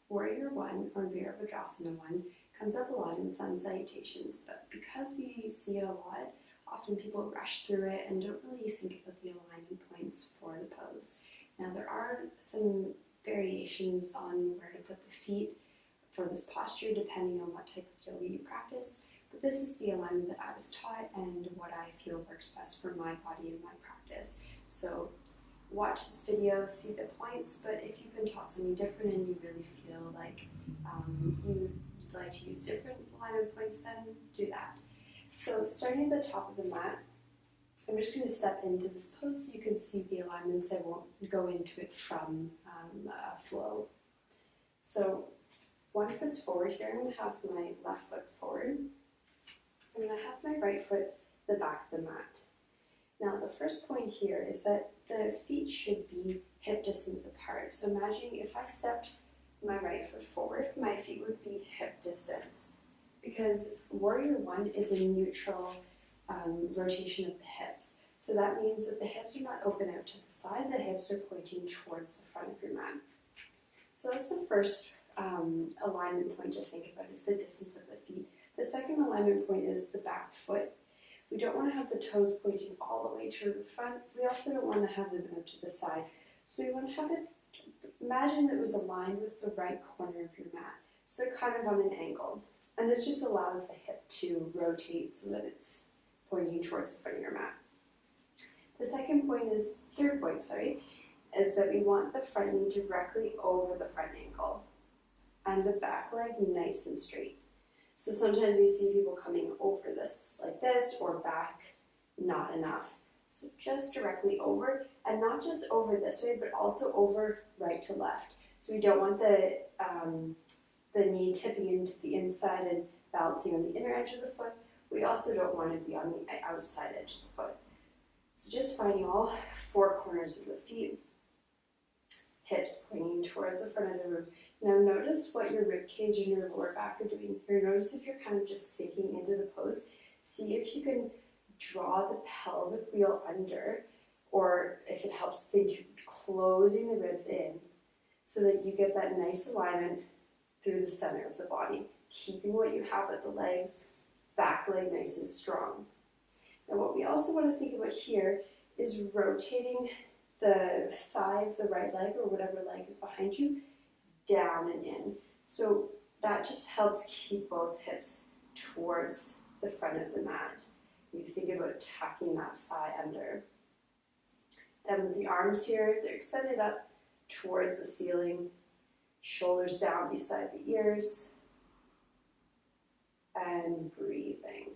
Warrior One, or Virabhadrasana I, comes up a lot in sun salutations, but because we see it a lot, often people rush through it and don't really think about the alignment points for the pose. Now, there are some variations on where to put the feet for this posture depending on what type of yoga you practice, but this is the alignment that I was taught and what I feel works best for my body and my practice. So watch this video, see the points, but if you've been taught something different and you really feel like you'd like to use different alignment points, then do that. So starting at the top of the mat, I'm just going to step into this pose so you can see the alignments. I won't go into it from flow. So one foot's forward here. I'm going to have my left foot forward. I'm going to have my right foot the back of the mat. Now the first point here is that the feet should be hip distance apart. So imagine if I stepped my right foot forward, my feet would be hip distance, because Warrior One is a neutral rotation of the hips. So that means that the hips are not open out to the side, the hips are pointing towards the front of your mat. So that's the first alignment point to think about, is the distance of the feet. The second alignment point is the back foot. We don't want to have the toes pointing all the way to the front. We also don't want to have them out to the side. So we want to have it, imagine that it was aligned with the right corner of your mat. So they're kind of on an angle. And this just allows the hip to rotate so that it's pointing towards the front of your mat. The third point, is that we want the front knee directly over the front ankle and the back leg nice and straight. So sometimes we see people coming over this like this or back, not enough. So just directly over, and not just over this way, but also over right to left. So we don't want the knee tipping into the inside and balancing on the inner edge of the foot. We also don't want to be on the outside edge of the foot. So just finding all four corners of the feet, hips pointing towards the front of the room. Now notice what your rib cage and your lower back are doing here. Notice if you're kind of just sinking into the pose. See if you can draw the pelvic wheel under, or if it helps, think closing the ribs in so that you get that nice alignment through the center of the body, keeping what you have at the legs, back leg nice and strong. Now what we also want to think about here is rotating the thigh of the right leg, or whatever leg is behind you, down and in. So that just helps keep both hips towards the front of the mat. You think about tucking that thigh under. Then with the arms here, they're extended up towards the ceiling, shoulders down beside the ears, and breathing.